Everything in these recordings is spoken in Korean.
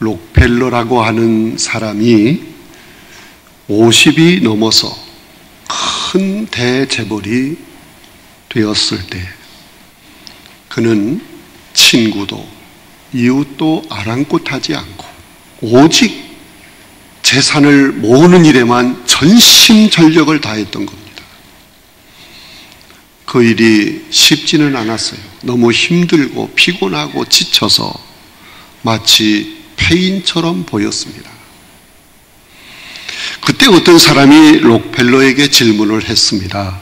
록펠러라고 하는 사람이 50이 넘어서 큰 대재벌이 되었을 때 그는 친구도 이웃도 아랑곳하지 않고 오직 재산을 모으는 일에만 전심전력을 다했던 겁니다. 그 일이 쉽지는 않았어요. 너무 힘들고 피곤하고 지쳐서 마치 폐인처럼 보였습니다. 그때 어떤 사람이 록펠러에게 질문을 했습니다.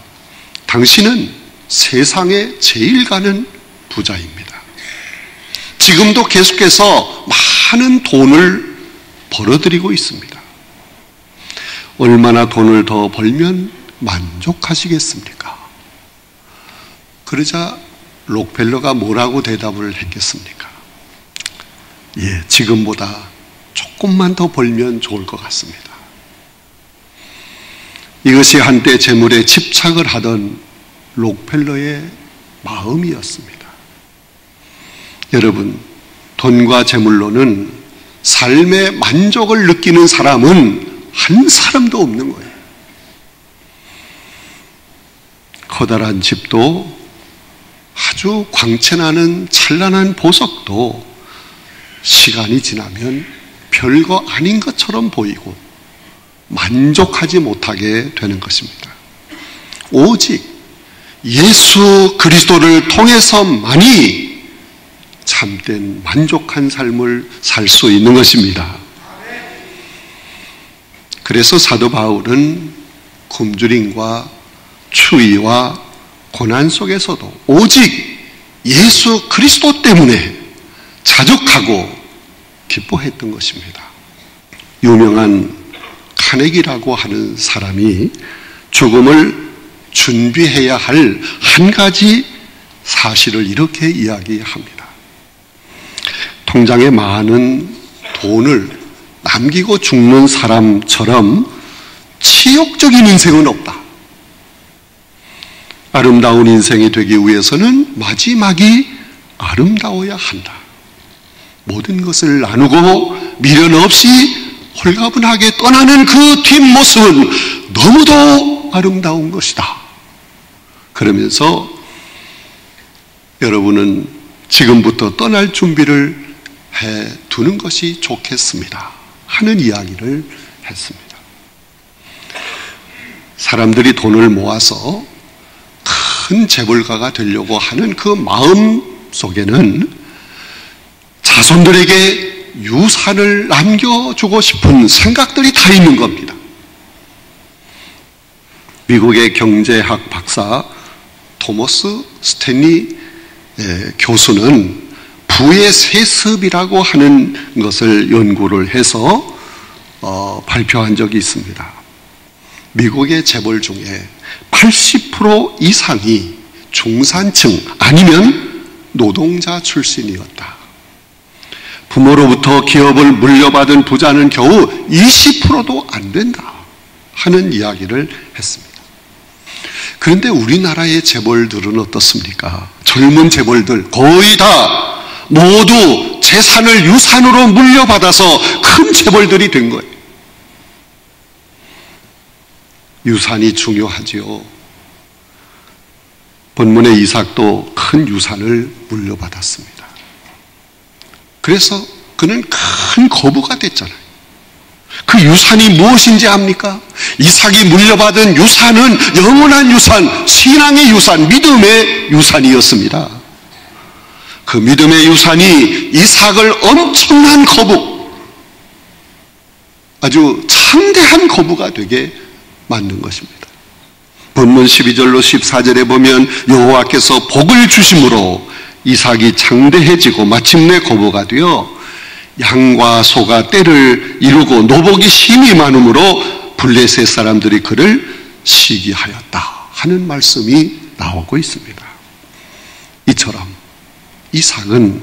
당신은 세상에 제일 가는 부자입니다. 지금도 계속해서 많은 돈을 벌어들이고 있습니다. 얼마나 돈을 더 벌면 만족하시겠습니까? 그러자 록펠러가 뭐라고 대답을 했겠습니까? 예, 지금보다 조금만 더 벌면 좋을 것 같습니다. 이것이 한때 재물에 집착을 하던 록펠러의 마음이었습니다. 여러분, 돈과 재물로는 삶의 만족을 느끼는 사람은 한 사람도 없는 거예요. 커다란 집도 아주 광채나는 찬란한 보석도 시간이 지나면 별거 아닌 것처럼 보이고 만족하지 못하게 되는 것입니다. 오직 예수 그리스도를 통해서만이 참된 만족한 삶을 살 수 있는 것입니다. 그래서 사도 바울은 굶주림과 추위와 고난 속에서도 오직 예수 그리스도 때문에 자족하고 기뻐했던 것입니다. 유명한 카네기라고 하는 사람이 죽음을 준비해야 할 한 가지 사실을 이렇게 이야기합니다. 통장에 많은 돈을 남기고 죽는 사람처럼 치욕적인 인생은 없다. 아름다운 인생이 되기 위해서는 마지막이 아름다워야 한다. 모든 것을 나누고 미련 없이 홀가분하게 떠나는 그 뒷모습은 너무도 아름다운 것이다. 그러면서 여러분은 지금부터 떠날 준비를 해 두는 것이 좋겠습니다 하는 이야기를 했습니다. 사람들이 돈을 모아서 큰 재벌가가 되려고 하는 그 마음 속에는 자손들에게 유산을 남겨주고 싶은 생각들이 다 있는 겁니다. 미국의 경제학 박사 토머스 스탠리 교수는 부의 세습이라고 하는 것을 연구를 해서 발표한 적이 있습니다. 미국의 재벌 중에 80% 이상이 중산층 아니면 노동자 출신이었다. 부모로부터 기업을 물려받은 부자는 겨우 20%도 안 된다 하는 이야기를 했습니다. 그런데 우리나라의 재벌들은 어떻습니까? 젊은 재벌들 거의 다 모두 재산을 유산으로 물려받아서 큰 재벌들이 된 거예요. 유산이 중요하지요. 본문의 이삭도 큰 유산을 물려받았습니다. 그래서 그는 큰 거부가 됐잖아요. 그 유산이 무엇인지 압니까? 이삭이 물려받은 유산은 영원한 유산, 신앙의 유산, 믿음의 유산이었습니다. 그 믿음의 유산이 이삭을 엄청난 거부, 아주 창대한 거부가 되게 만든 것입니다. 본문 12절로 14절에 보면 여호와께서 복을 주심으로 이삭이 장대해지고 마침내 거부가 되어 양과 소가 떼를 이루고 노복이 심히 많음으로 블레셋 사람들이 그를 시기하였다 하는 말씀이 나오고 있습니다. 이처럼 이삭은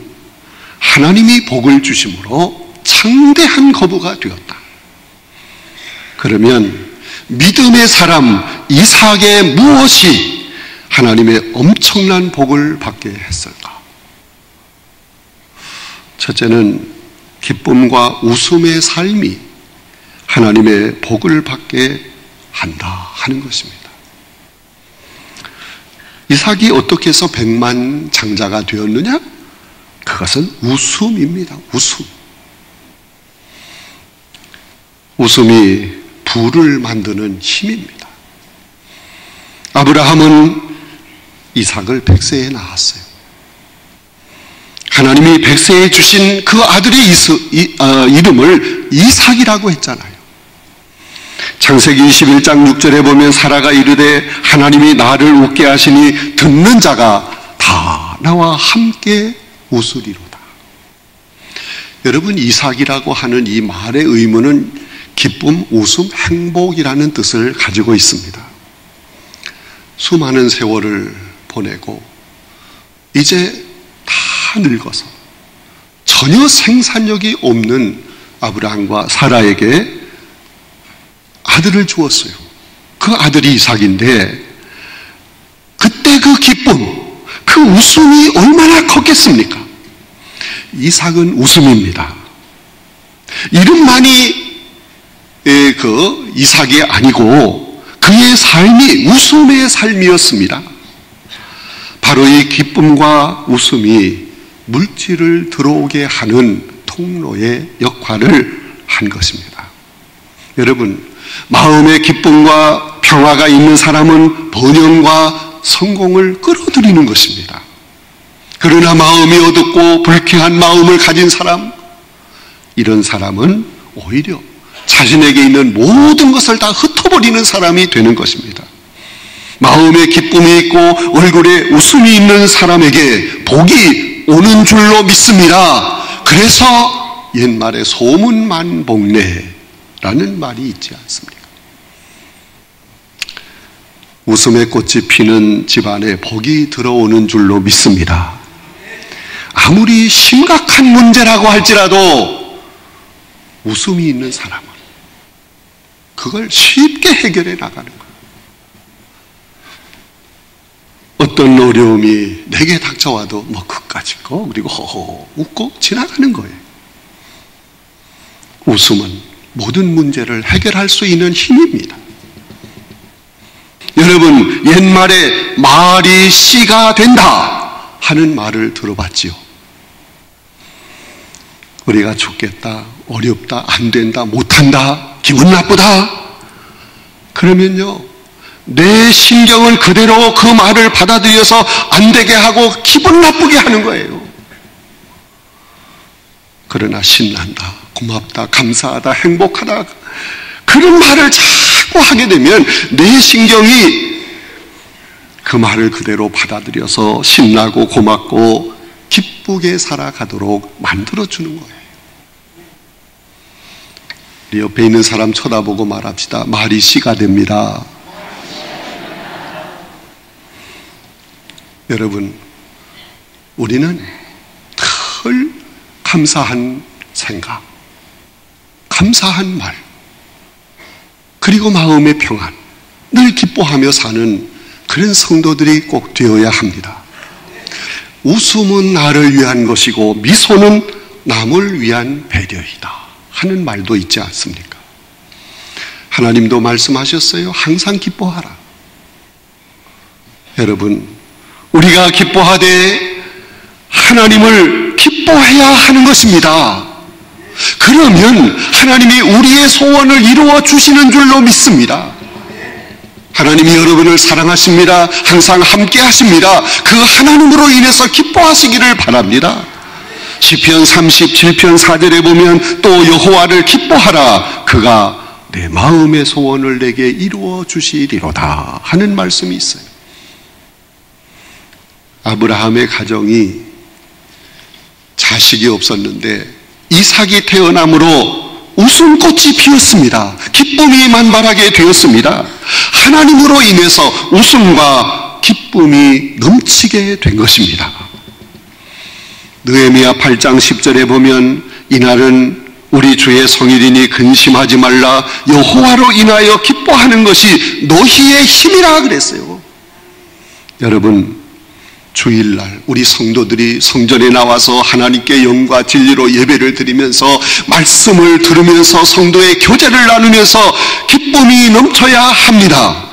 하나님이 복을 주심으로 창대한 거부가 되었다. 그러면 믿음의 사람 이삭의 무엇이 하나님의 엄청난 복을 받게 했을까? 첫째는 기쁨과 웃음의 삶이 하나님의 복을 받게 한다 하는 것입니다. 이삭이 어떻게 해서 백만장자가 되었느냐? 그것은 웃음입니다. 웃음. 웃음이 부를 만드는 힘입니다. 아브라함은 이삭을 100세에 낳았어요. 하나님이 100세에 주신 그 아들의 이름을 이삭이라고 했잖아요. 창세기 21장 6절에 보면 사라가 이르되 하나님이 나를 웃게 하시니 듣는 자가 다 나와 함께 웃으리로다. 여러분, 이삭이라고 하는 이 말의 의무는 기쁨, 웃음, 행복이라는 뜻을 가지고 있습니다. 수많은 세월을 보내고 이제 다 늙어서 전혀 생산력이 없는 아브라함과 사라에게 아들을 주었어요. 그 아들이 이삭인데 그때 그 기쁨, 그 웃음이 얼마나 컸겠습니까? 이삭은 웃음입니다. 이름만이 그 이삭이 아니고 그의 삶이 웃음의 삶이었습니다. 바로 이 기쁨과 웃음이 물질을 들어오게 하는 통로의 역할을 한 것입니다. 여러분, 마음의 기쁨과 평화가 있는 사람은 번영과 성공을 끌어들이는 것입니다. 그러나 마음이 어둡고 불쾌한 마음을 가진 사람, 이런 사람은 오히려 자신에게 있는 모든 것을 다 흩어버리는 사람이 되는 것입니다. 마음에 기쁨이 있고 얼굴에 웃음이 있는 사람에게 복이 오는 줄로 믿습니다. 그래서 옛말에 소문만복래라는 말이 있지 않습니까? 웃음의 꽃이 피는 집안에 복이 들어오는 줄로 믿습니다. 아무리 심각한 문제라고 할지라도 웃음이 있는 사람은 그걸 쉽게 해결해 나가는 거예요. 어떤 어려움이 내게 닥쳐와도 뭐 그까짓 거 그리고 허허 웃고 지나가는 거예요. 웃음은 모든 문제를 해결할 수 있는 힘입니다. 여러분, 옛말에 말이 씨가 된다 하는 말을 들어봤지요. 우리가 죽겠다, 어렵다, 안 된다, 못한다, 기분 나쁘다 그러면요, 내 신경을 그대로 그 말을 받아들여서 안 되게 하고 기분 나쁘게 하는 거예요. 그러나 신난다, 고맙다, 감사하다, 행복하다 그런 말을 자꾸 하게 되면 내 신경이 그 말을 그대로 받아들여서 신나고 고맙고 기쁘게 살아가도록 만들어주는 거예요. 우리 옆에 있는 사람 쳐다보고 말합시다. 말이 씨가 됩니다. 여러분, 우리는 늘 감사한 생각, 감사한 말, 그리고 마음의 평안, 늘 기뻐하며 사는 그런 성도들이 꼭 되어야 합니다. 웃음은 나를 위한 것이고 미소는 남을 위한 배려이다 하는 말도 있지 않습니까? 하나님도 말씀하셨어요. 항상 기뻐하라. 여러분, 우리가 기뻐하되 하나님을 기뻐해야 하는 것입니다. 그러면 하나님이 우리의 소원을 이루어 주시는 줄로 믿습니다. 하나님이 여러분을 사랑하십니다. 항상 함께 하십니다. 그 하나님으로 인해서 기뻐하시기를 바랍니다. 시편 37편 4절에 보면 또 여호와를 기뻐하라. 그가 내 마음의 소원을 내게 이루어 주시리로다 하는 말씀이 있어요. 아브라함의 가정이 자식이 없었는데 이삭이 태어남으로 웃음꽃이 피었습니다. 기쁨이 만발하게 되었습니다. 하나님으로 인해서 웃음과 기쁨이 넘치게 된 것입니다. 느헤미야 8장 10절에 보면 이날은 우리 주의 성일이니 근심하지 말라. 여호와로 인하여 기뻐하는 것이 너희의 힘이라 그랬어요. 여러분, 주일날 우리 성도들이 성전에 나와서 하나님께 영과 진리로 예배를 드리면서 말씀을 들으면서 성도의 교제를 나누면서 기쁨이 넘쳐야 합니다.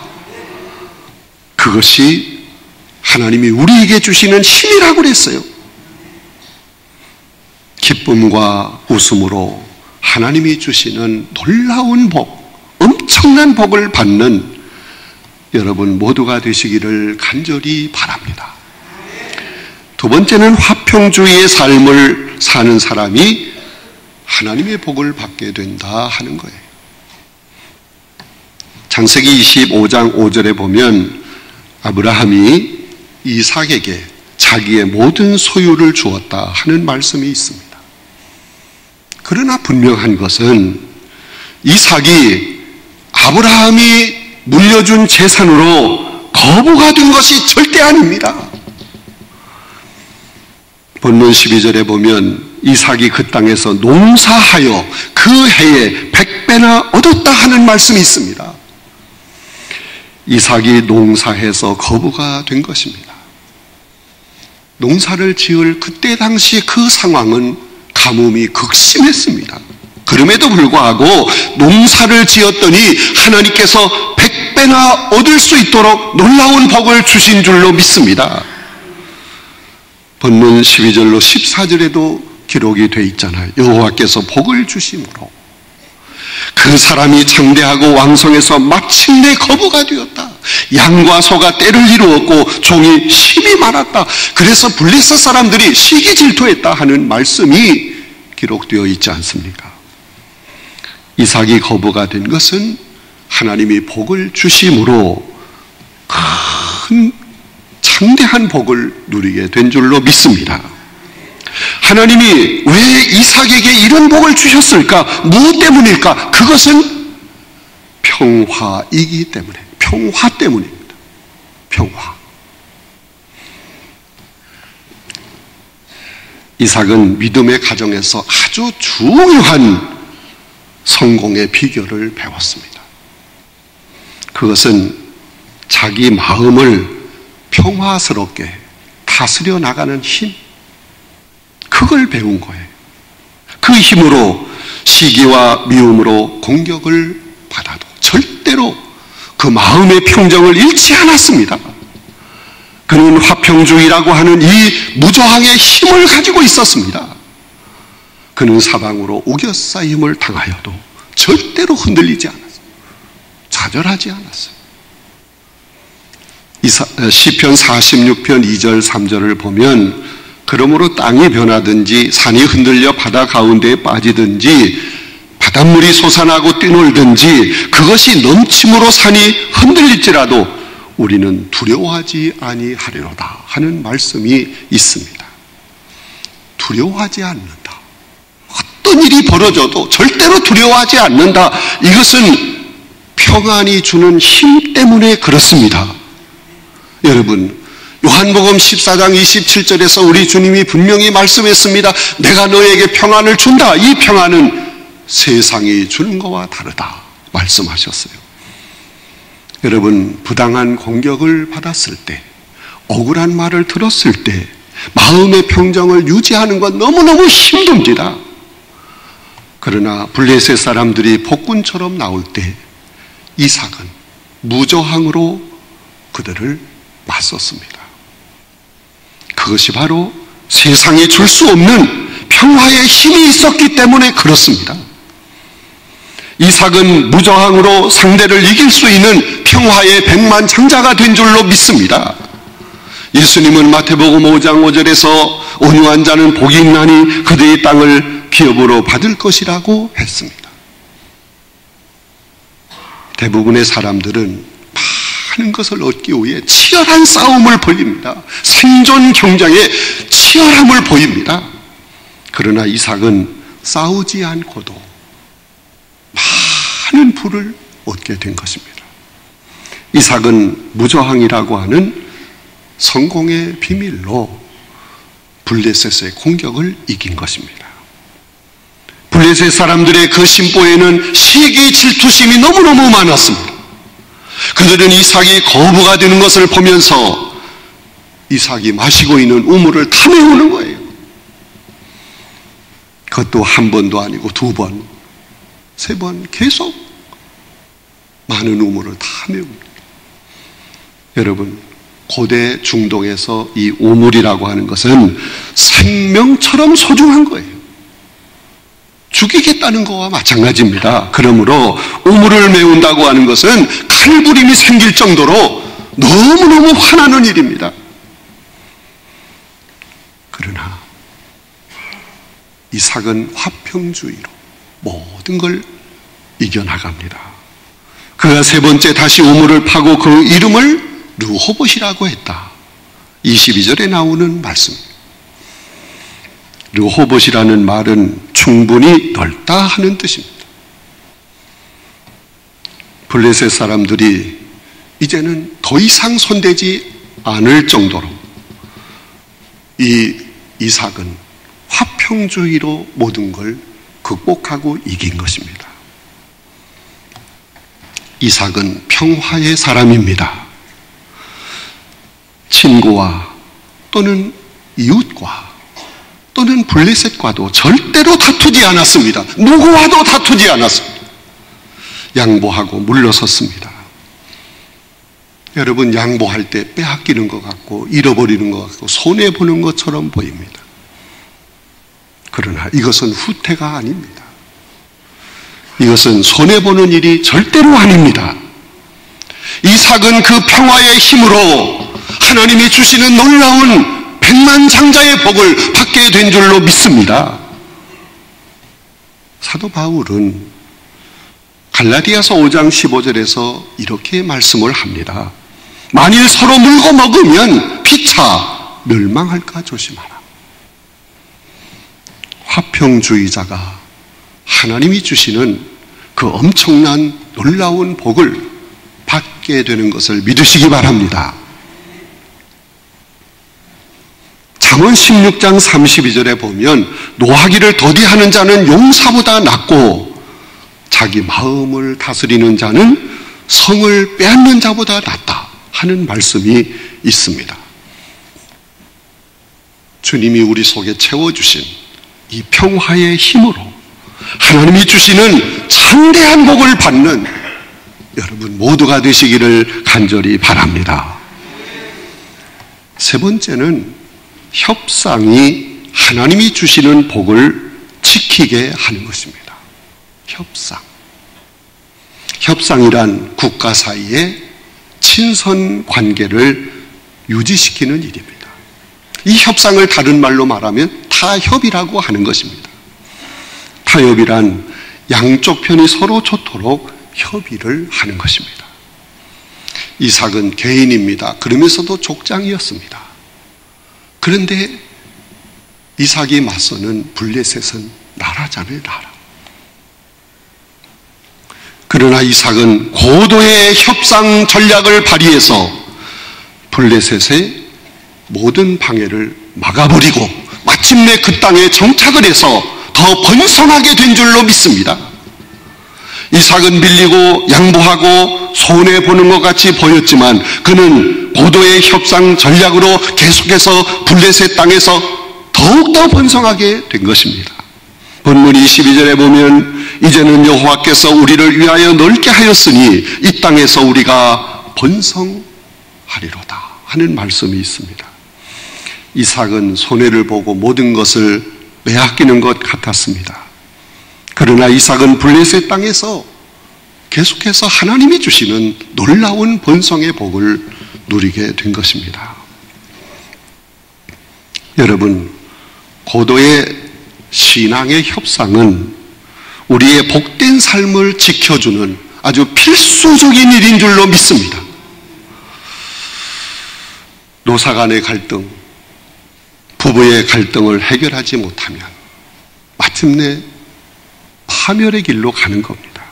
그것이 하나님이 우리에게 주시는 힘이라고 그랬어요. 기쁨과 웃음으로 하나님이 주시는 놀라운 복, 엄청난 복을 받는 여러분 모두가 되시기를 간절히 바랍니다. 두 번째는 화평주의의 삶을 사는 사람이 하나님의 복을 받게 된다 하는 거예요. 창세기 25장 5절에 보면 아브라함이 이삭에게 자기의 모든 소유를 주었다 하는 말씀이 있습니다. 그러나 분명한 것은 이삭이 아브라함이 물려준 재산으로 거부가 된 것이 절대 아닙니다. 본문 12절에 보면 이삭이 그 땅에서 농사하여 그 해에 100배나 얻었다 하는 말씀이 있습니다. 이삭이 농사해서 거부가 된 것입니다. 농사를 지을 그때 당시 그 상황은 가뭄이 극심했습니다. 그럼에도 불구하고 농사를 지었더니 하나님께서 100배나 얻을 수 있도록 놀라운 복을 주신 줄로 믿습니다. 본문 12절로 14절에도 기록이 되어 있잖아요. 여호와께서 복을 주심으로 그 사람이 장대하고 왕성해서 마침내 거부가 되었다. 양과 소가 때를 이루었고 종이 힘이 많았다. 그래서 블레셋 사람들이 시기 질투했다 하는 말씀이 기록되어 있지 않습니까? 이삭이 거부가 된 것은 하나님이 복을 주심으로 큰 창대한 복을 누리게 된 줄로 믿습니다. 하나님이 왜 이삭에게 이런 복을 주셨을까? 무엇 때문일까? 그것은 평화이기 때문에, 평화 때문입니다. 평화. 이삭은 믿음의 가정에서 아주 중요한 성공의 비결을 배웠습니다. 그것은 자기 마음을 평화스럽게 다스려 나가는 힘, 그걸 배운 거예요. 그 힘으로 시기와 미움으로 공격을 받아도 절대로 그 마음의 평정을 잃지 않았습니다. 그는 화평주의라고 하는 이 무저항의 힘을 가지고 있었습니다. 그는 사방으로 우겨싸임을 당하여도 절대로 흔들리지 않았어요. 좌절하지 않았어요. 시편 46편 2절 3절을 보면 그러므로 땅이 변하든지 산이 흔들려 바다 가운데에 빠지든지 바닷물이 솟아나고 뛰놀든지 그것이 넘침으로 산이 흔들릴지라도 우리는 두려워하지 아니하리로다 하는 말씀이 있습니다. 두려워하지 않는다. 어떤 일이 벌어져도 절대로 두려워하지 않는다. 이것은 평안이 주는 힘 때문에 그렇습니다. 여러분, 요한복음 14장 27절에서 우리 주님이 분명히 말씀했습니다. 내가 너에게 평안을 준다. 이 평안은 세상이 주는 것과 다르다 말씀하셨어요. 여러분, 부당한 공격을 받았을 때, 억울한 말을 들었을 때 마음의 평정을 유지하는 건 너무너무 힘듭니다. 그러나 블레셋 사람들이 폭군처럼 나올 때 이삭은 무저항으로 그들을 맞섰습니다. 그것이 바로 세상에 줄 수 없는 평화의 힘이 있었기 때문에 그렇습니다. 이삭은 무저항으로 상대를 이길 수 있는 평화의 백만장자가 된 줄로 믿습니다. 예수님은 마태복음 5장 5절에서 온유한 자는 복이 있나니 그들의 땅을 기업으로 받을 것이라고 했습니다. 대부분의 사람들은 많은 것을 얻기 위해 치열한 싸움을 벌입니다. 생존 경쟁에 치열함을 보입니다. 그러나 이삭은 싸우지 않고도 많은 부를 얻게 된 것입니다. 이삭은 무저항이라고 하는 성공의 비밀로 블레셋의 공격을 이긴 것입니다. 블레셋 사람들의 그 심보에는 시기 질투심이 너무너무 많았습니다. 그들은 이삭이 거부가 되는 것을 보면서 이삭이 마시고 있는 우물을 다 메우는 거예요. 그것도 한 번도 아니고 두 번, 세 번 계속 많은 우물을 다 메웁니다. 여러분, 고대 중동에서 이 우물이라고 하는 것은 생명처럼 소중한 거예요. 죽이겠다는 거와 마찬가지입니다. 그러므로 우물을 메운다고 하는 것은 칼부림이 생길 정도로 너무너무 화나는 일입니다. 그러나 이삭은 화평주의로 모든 걸 이겨나갑니다. 그가 세 번째 다시 우물을 파고 그 이름을 르호봇이라고 했다. 22절에 나오는 말씀입니다. 르호봇이라는 말은 충분히 넓다 하는 뜻입니다. 블레셋 사람들이 이제는 더 이상 손대지 않을 정도로 이 이삭은 화평주의로 모든 걸 극복하고 이긴 것입니다. 이삭은 평화의 사람입니다. 친구와 또는 이웃과 또는 블레셋과도 절대로 다투지 않았습니다. 누구와도 다투지 않았습니다. 양보하고 물러섰습니다. 여러분, 양보할 때 빼앗기는 것 같고 잃어버리는 것 같고 손해보는 것처럼 보입니다. 그러나 이것은 후퇴가 아닙니다. 이것은 손해보는 일이 절대로 아닙니다. 이삭은 그 평화의 힘으로 하나님이 주시는 놀라운 백만장자의 복을 받게 된 줄로 믿습니다. 사도 바울은 갈라디아서 5장 15절에서 이렇게 말씀을 합니다. 만일 서로 물고 먹으면 피차 멸망할까 조심하라. 화평주의자가 하나님이 주시는 그 엄청난 놀라운 복을 받게 되는 것을 믿으시기 바랍니다. 잠언 16장 32절에 보면 노하기를 더디하는 자는 용사보다 낫고 자기 마음을 다스리는 자는 성을 빼앗는 자보다 낫다 하는 말씀이 있습니다. 주님이 우리 속에 채워주신 이 평화의 힘으로 하나님이 주시는 참대한 복을 받는 여러분 모두가 되시기를 간절히 바랍니다. 세 번째는 협상이 하나님이 주시는 복을 지키게 하는 것입니다. 협상이란 국가 사이의 친선 관계를 유지시키는 일입니다. 이 협상을 다른 말로 말하면 타협이라고 하는 것입니다. 타협이란 양쪽 편이 서로 좋도록 협의를 하는 것입니다. 이삭은 개인입니다. 그러면서도 족장이었습니다. 그런데 이삭이 맞서는 블레셋은 나라잖아요, 나라. 그러나 이삭은 고도의 협상 전략을 발휘해서 블레셋의 모든 방해를 막아버리고 마침내 그 땅에 정착을 해서 더 번성하게 된 줄로 믿습니다. 이삭은 밀리고 양보하고 손해보는 것 같이 보였지만 그는 고도의 협상 전략으로 계속해서 블레셋 땅에서 더욱더 번성하게 된 것입니다. 본문 22절에 보면 이제는 여호와께서 우리를 위하여 넓게 하였으니 이 땅에서 우리가 번성하리로다 하는 말씀이 있습니다. 이삭은 손해를 보고 모든 것을 빼앗기는 것 같았습니다. 그러나 이삭은 블레셋 땅에서 계속해서 하나님이 주시는 놀라운 번성의 복을 누리게 된 것입니다. 여러분, 고도의 신앙의 협상은 우리의 복된 삶을 지켜주는 아주 필수적인 일인 줄로 믿습니다. 노사 간의 갈등, 부부의 갈등을 해결하지 못하면 마침내 파멸의 길로 가는 겁니다.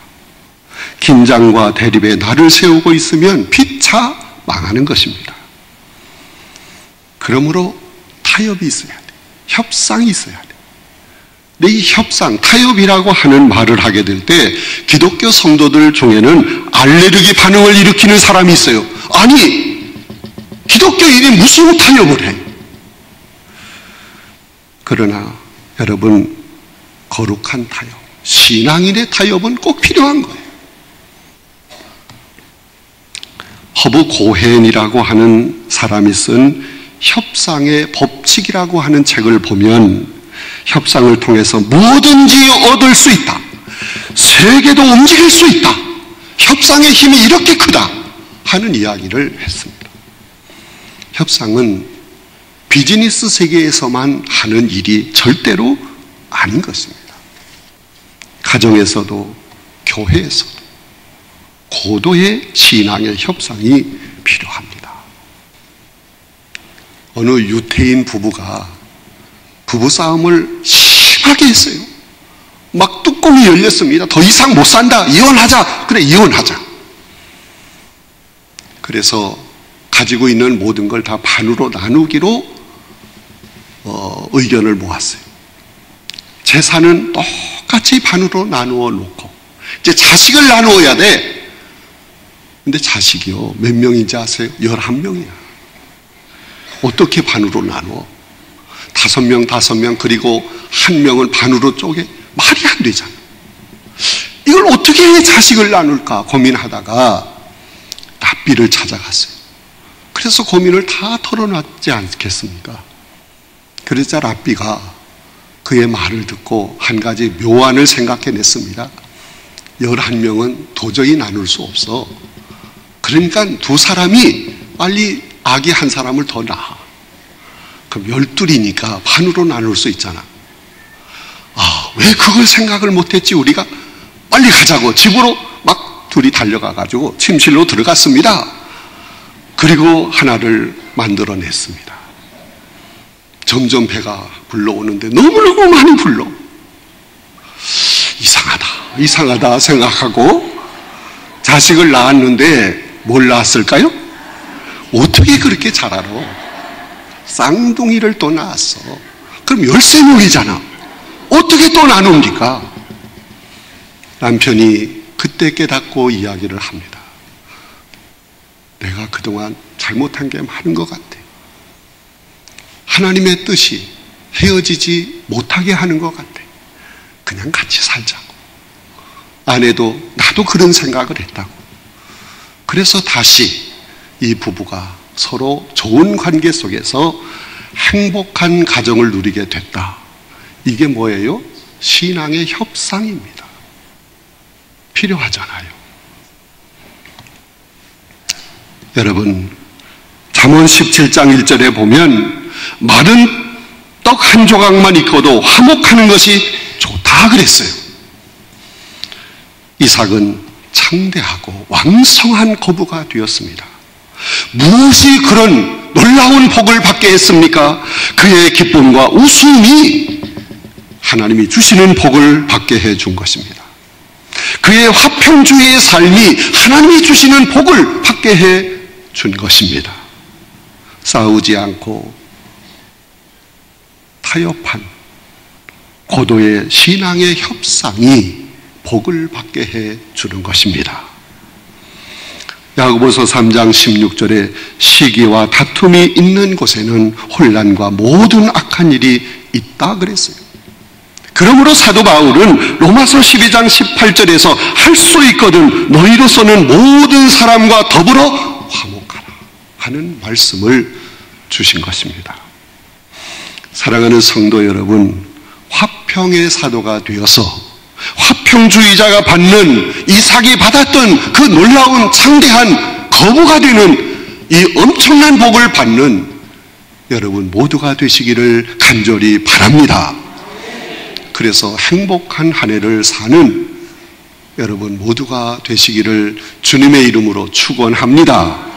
긴장과 대립에 날을 세우고 있으면 피차 망하는 것입니다. 그러므로 타협이 있어야 돼. 협상이 있어야 돼. 근데 이 협상, 타협이라고 하는 말을 하게 될 때 기독교 성도들 중에는 알레르기 반응을 일으키는 사람이 있어요. 아니, 기독교인이 무슨 타협을 해? 그러나 여러분, 거룩한 타협, 신앙인의 타협은 꼭 필요한 거예요. 허브 고헨이라고 하는 사람이 쓴 협상의 법칙이라고 하는 책을 보면 협상을 통해서 뭐든지 얻을 수 있다. 세계도 움직일 수 있다. 협상의 힘이 이렇게 크다 하는 이야기를 했습니다. 협상은 비즈니스 세계에서만 하는 일이 절대로 아닌 것입니다. 가정에서도 교회에서도 고도의 신앙의 협상이 필요합니다. 어느 유태인 부부가 부부싸움을 심하게 했어요. 막 뚜껑이 열렸습니다. 더 이상 못 산다. 이혼하자. 그래, 이혼하자. 그래서 가지고 있는 모든 걸 다 반으로 나누기로 의견을 모았어요. 재산은 똑같이 반으로 나누어 놓고 이제 자식을 나누어야 돼. 근데 자식이요, 몇 명인지 아세요? 11명이야. 어떻게 반으로 나누어? 5명, 그리고 1명은 반으로 쪼개? 말이 안 되잖아. 이걸 어떻게 자식을 나눌까 고민하다가 랍비를 찾아갔어요. 그래서 고민을 다 털어놨지 않겠습니까? 그러자 랍비가 그의 말을 듣고 한 가지 묘안을 생각해냈습니다. 11명은 도저히 나눌 수 없어. 그러니까 두 사람이 빨리 아기 한 사람을 더 낳아. 그럼 12이니까 반으로 나눌 수 있잖아. 아, 왜 그걸 생각을 못했지? 우리가 빨리 가자고 집으로 막 둘이 달려가가지고 침실로 들어갔습니다. 그리고 하나를 만들어냈습니다. 점점 배가 불러오는데 너무너무 많이 불러. 이상하다 생각하고 자식을 낳았는데 뭘 낳았을까요? 어떻게 그렇게 잘 알아? 쌍둥이를 또 낳았어. 그럼 13명이잖아. 어떻게 또 나눕니까? 남편이 그때 깨닫고 이야기를 합니다. 내가 그동안 잘못한 게 많은 것 같아. 하나님의 뜻이 헤어지지 못하게 하는 것 같아. 그냥 같이 살자고. 아내도 나도 그런 생각을 했다고. 그래서 다시 이 부부가 서로 좋은 관계 속에서 행복한 가정을 누리게 됐다. 이게 뭐예요? 신앙의 협상입니다. 필요하잖아요. 여러분, 잠언 17장 1절에 보면 마른 떡 한 조각만 익혀도 화목하는 것이 좋다 그랬어요. 이삭은 창대하고 왕성한 거부가 되었습니다. 무엇이 그런 놀라운 복을 받게 했습니까? 그의 기쁨과 웃음이 하나님이 주시는 복을 받게 해준 것입니다. 그의 화평주의의 삶이 하나님이 주시는 복을 받게 해준 것입니다. 싸우지 않고 타협한 고도의 신앙의 협상이 복을 받게 해주는 것입니다. 야고보서 3장 16절에 시기와 다툼이 있는 곳에는 혼란과 모든 악한 일이 있다 그랬어요. 그러므로 사도 바울은 로마서 12장 18절에서 할 수 있거든 너희로서는 모든 사람과 더불어 화목하라 하는 말씀을 주신 것입니다. 사랑하는 성도 여러분, 화평의 사도가 되어서 화평주의자가 받는 이삭이 받았던 그 놀라운 창대한 거부가 되는 이 엄청난 복을 받는 여러분 모두가 되시기를 간절히 바랍니다. 그래서 행복한 한 해를 사는 여러분 모두가 되시기를 주님의 이름으로 축원합니다.